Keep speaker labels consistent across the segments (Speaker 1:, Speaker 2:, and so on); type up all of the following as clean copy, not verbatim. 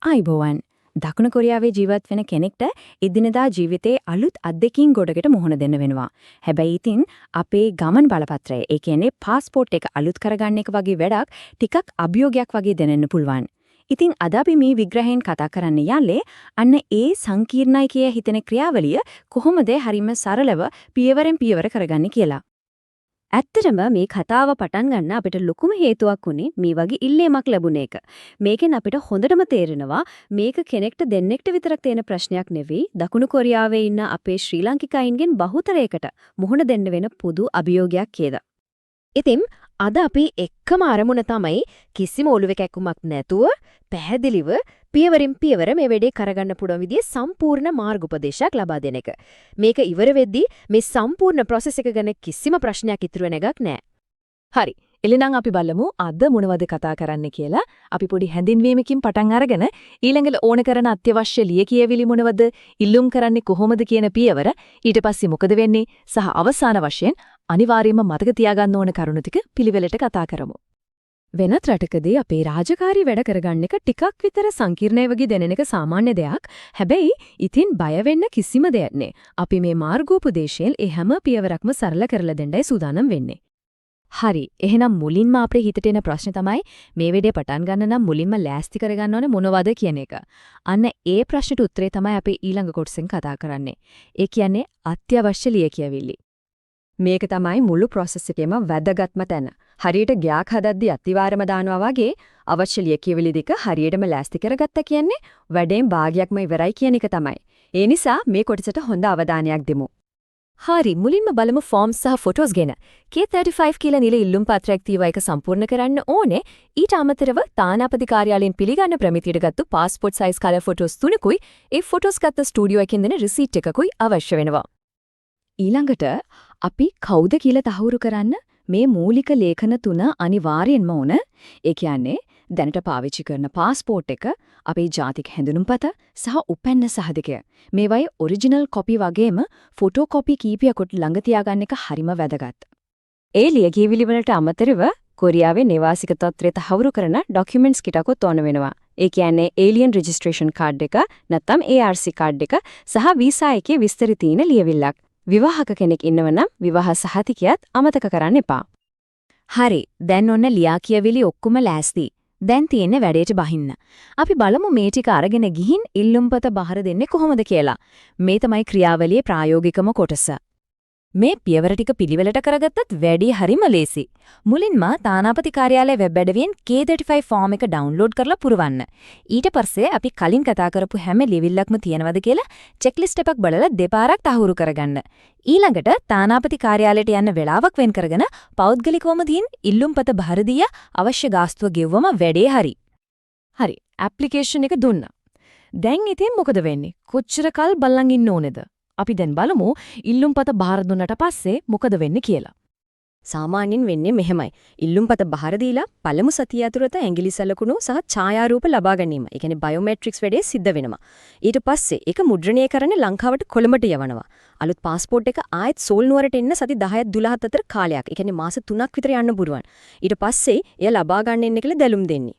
Speaker 1: ආයිබෝවන් දකුණු කොරියාවේ ජීවත් වෙන කෙනෙක්ට එදිනෙදා ජීවිතේ අලුත් අත්දැකීම් ගොඩකට මුහුණ දෙන්න වෙනවා. හැබැයි ඉතින් අපේ ගමන් බලපත්‍රය, ඒ කියන්නේ પાස්පෝර්ට් එක අලුත් කරගන්න එක වගේ වැඩක් ටිකක් අභියෝගයක් වගේ දැනෙන්න පුළුවන්. ඉතින් අද අපි මේ විග්‍රහයෙන් කතා කරන්න යන්නේ අන්න ඒ සංකීර්ණයි කිය හිතෙන ක්‍රියාවලිය කොහොමද හරිම සරලව පියවරෙන් පියවර කරගන්නේ කියලා. ඇත්තටම මේ කතාව පටන් ගන්න අපිට ලොකුම හේතුවක් උනේ මේ වගේ ඉල්ලීමක් ලැබුණ එක. මේකෙන් අපිට හොඳටම තේරෙනවා මේක කෙනෙක්ට දෙන්නෙක්ට විතරක් තියෙන ප්‍රශ්නයක් නෙවෙයි දකුණු කොරියාවේ ඉන්න අපේ ශ්‍රී ලාංකිකයින්ගෙන් බහුතරයකට මුහුණ දෙන්න වෙන පොදු අභියෝගයක් කියලා. ඉතින් අද අපි එක්කම අරමුණ තමයි කිසිම ඔලුවේ කැක්කුමක් නැතුව පැහැදිලිව පියවරින් පියවර මේ වැඩේ කරගන්න පුළුවන් විදිහේ සම්පූර්ණ මාර්ගෝපදේශයක් ලබා දෙන එක. මේක ඉවර වෙද්දී මේ සම්පූර්ණ process එක ගැන කිසිම ප්‍රශ්නයක් ඉතුරු වෙන එකක් නැහැ.
Speaker 2: හරි. එලිනම් අපි බලමු අද මොනවද කතා කරන්න කියලා. අපි පොඩි හැඳින්වීමකින් පටන් අරගෙන ඊළඟට ඕන කරන අත්‍යවශ්‍ය ලියකියවිලි මොනවද, ඉල්ලුම් කරන්නේ කොහොමද කියන පියවර, ඊට පස්සේ මොකද වෙන්නේ සහ අවසාන වශයෙන් අනිවාර්යයෙන්ම මතක තියාගන්න ඕන කරුණු ටික පිළිවෙලට කතා කරමු. වෙනත් රටකදී අපේ රාජකාරී වැඩ කරගන්න එක ටිකක් විතර සංකීර්ණයි වගේ දැනෙන එක සාමාන්‍ය දෙයක්. හැබැයි ඉතින් බය වෙන්න කිසිම දෙයක් නෑ. අපි මේ මාර්ගෝපදේශයෙන් ඒ හැම පියවරක්ම සරල කරලා දෙන්නයි සූදානම් වෙන්නේ. හරි. එහෙනම් මුලින්ම අපේ හිතට එන ප්‍රශ්නේ තමයි මේ වෙලේ පටන් ගන්න නම් මුලින්ම ලෑස්ති කරගන්න ඕනේ මොනවද කියන එක. අන්න ඒ ප්‍රශ්නට උත්තරේ තමයි අපි ඊළඟ කොටසෙන් කතා කරන්නේ. ඒ කියන්නේ අත්‍යවශ්‍ය ලියකියවිලි. මේක තමයි මුළු process එකේම වැදගත්ම තැන. හරියට ගයක් හදද්දී අතිවාරම දානවා වගේ අවශ්‍ය ලියකියවිලි දෙක හරියටම ලෑස්ති කරගත්තා කියන්නේ වැඩේන් භාගයක්ම ඉවරයි කියන එක තමයි. ඒ නිසා මේ කොටසට හොඳ අවධානයක් දෙමු. හරි, මුලින්ම බලමු ෆෝම්ස් සහ ෆොටෝස් ගැන. K35 කියලා නිල ඉල්ලුම් පත්‍රයක් තියවා එක සම්පූර්ණ කරන්න ඕනේ. ඊට අමතරව තානාපති කාර්යාලයෙන් පිළිගන්න ප්‍රමිතියට ගත්තු પાස්පෝර්ට් සයිස් කලර් ෆොටෝස් 3කුයි, ඒ ෆොටෝස් ගත්ත ස්ටුඩියෝ එකෙන් දෙන රිසීට් එකකුයි අවශ්‍ය වෙනවා. ඊළඟට අපි කවුද කියලා තහවුරු කරන්න මේ මූලික ලේඛන 3 අනිවාර්යෙන්ම ඕන. ඒ කියන්නේ දැනට පාවිච්චි කරන પાස්පෝර්ට් එක, අපේ ජාතික හැඳුනුම්පත සහ උපැන්න සහතිකය. මේවයි ඔරිජිනල් කොපි වගේම ෆොටෝ කොපි කීපයකට ළඟ තියාගන්න එක හරිම වැදගත්. ඒ ලියකියවිලි වලට අමතරව කොරියාවේ නිවාසික තත්ත්වය තහවුරු කරන ඩොකියුමන්ට්ස් කිටකුත් ඕන වෙනවා. ඒ කියන්නේ ඒලියන් රෙජිස්ට්‍රේෂන් කාඩ් එක, නැත්නම් ARC කාඩ් එක සහ වීසා එකේ විස්තර තියෙන ලියවිල්ලක්. විවාහක කෙනෙක් ඉන්නවනම් විවාහ සහතිකයත් අමතක කරන්න එපා. හරි, දැන් ඔන්න ලියා කියවිලි ඔක්කොම ලෑස්ති. දැන් තියෙන්නේ වැඩේට බහින්න. අපි බලමු මේ ටික අරගෙන ගිහින් ඉල්ලුම්පත බහර දෙන්නේ කොහොමද කියලා. මේ තමයි ක්‍රියාවලියේ ප්‍රායෝගිකම කොටස. මේ පියවර ටික පිළිවෙලට කරගත්තත් වැඩි හරිම ලේසි. මුලින්ම තානාපති කාර්යාලයේ වෙබ් අඩවියෙන් K35 ෆෝම් එක ඩවුන්ලෝඩ් කරලා පුරවන්න. ඊට පස්සේ අපි කලින් කතා කරපු හැම ලියවිල්ලක්ම තියෙනවද කියලා චෙක්ලිස්ට් එකක් බලලා දෙපාරක් තහවුරු කරගන්න. ඊළඟට තානාපති කාර්යාලයට යන්න වෙලාවක් වෙන් කරගෙන පෞද්ගලිකවම දින් ඉල්ලුම්පත බහර දී අවශ්‍ය ගාස්තුව ගෙවුවම වැඩේ හරි. හරි, ඇප්ලිකේෂන් එක දුන්නා. දැන් ඉතින් මොකද වෙන්නේ? කොච්චර කල් බලන් ඉන්න ඕනේද? අපි දැන් බලමු ඉල්ලුම්පත බහර දුන්නට පස්සේ මොකද වෙන්නේ කියලා.
Speaker 1: සාමාන්‍යයෙන් වෙන්නේ මෙහෙමයි. ඉල්ලුම්පත බහර දීලා පළමු සතිය ඇතුළත ඇඟිලි සලකුණු සහ ඡායාරූප ලබා ගැනීම. ඒ කියන්නේ බයෝමෙට්‍රික්ස් වැඩේ සිද්ධ වෙනවා. ඊට පස්සේ ඒක මුද්‍රණය කරන්න ලංකාවට කොළඹට යවනවා. අලුත් પાස්පෝර්ට් එක ආයෙත් සෝල් නුවරට එන්න සති 10ක් 12ක් අතර කාලයක්. ඒ කියන්නේ මාස 3ක් විතර යන්න පුරුවන්. ඊට පස්සේ එය ලබා ගන්න එන්න කියලා දැලුම් දෙන්නේ.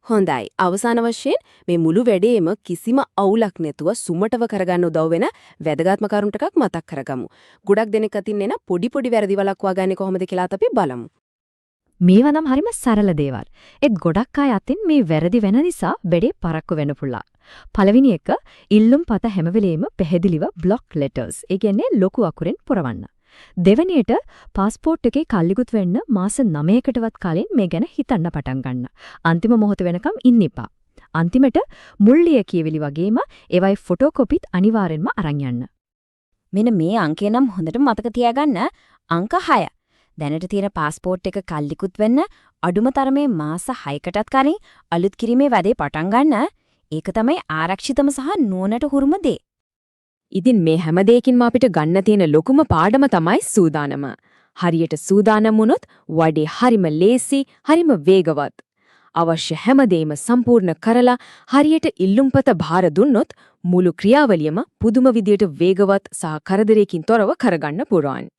Speaker 1: හොඳයි. අවසාන වශයෙන් මේ මුළු වැඩේම කිසිම අවුලක් නැතුව සුමටව කරගන්න උදව් වෙන වැදගත්ම කරුණු ටිකක් මතක් කරගමු. ගොඩක් දෙනෙක් අතින් එන පොඩි වැරදි වළක්වා ගන්න කොහොමද කියලා අපි බලමු.
Speaker 2: මේවා නම් හරිම සරල දේවල්. ඒත් ගොඩක් අය අතින් මේ වැරදි වෙන නිසා වැඩේ පරක්කු වෙන්න පුළුවන්. පළවෙනි එක ඉල්ලුම්පත හැම වෙලේම පැහැදිලිව බ්ලොක් ලෙටර්ස්. ඒ කියන්නේ ලොකු අකුරෙන් පුරවන්න. දෙවෙනියට પાස්පෝර්ට් එකේ කල්ලිකුත් වෙන්න මාස 9කටවත් කලින් මේ ගැන හිතන්න පටන් ගන්න. අන්තිම මොහොත වෙනකම් ඉන්න එපා. අන්තිමට මුල් ලියකියවිලි වගේම ඒවයි ෆොටෝකොපිත් අනිවාර්යෙන්ම අරන් යන්න.
Speaker 1: මෙන්න මේ අංකය නම් හොඳට මතක තියාගන්න. අංක 6. දැනට තියෙන પાස්පෝර්ට් එක කල්ලිකුත් වෙන්න අඩුම තරමේ මාස 6කටත් කලින් අලුත් කිරීමේ වැඩේ පටන් ගන්න. ඒක තමයි ආරක්ෂිතම සහ නුවණට හුරුම දේ.
Speaker 2: ඉතින් මේ හැම දෙයකින්ම අපිට ගන්න තියෙන ලොකුම පාඩම තමයි සූදානම. හරියට සූදානම් වුණොත් වැඩේ හරිම ලේසි, හරිම වේගවත්. අවශ්‍ය හැම දෙයක්ම සම්පූර්ණ කරලා හරියට ඉල්ලුම්පත බාර දුන්නොත් මුළු ක්‍රියාවලියම පුදුම විදියට වේගවත් සහ කරදරයකින් තොරව කරගන්න පුළුවන්.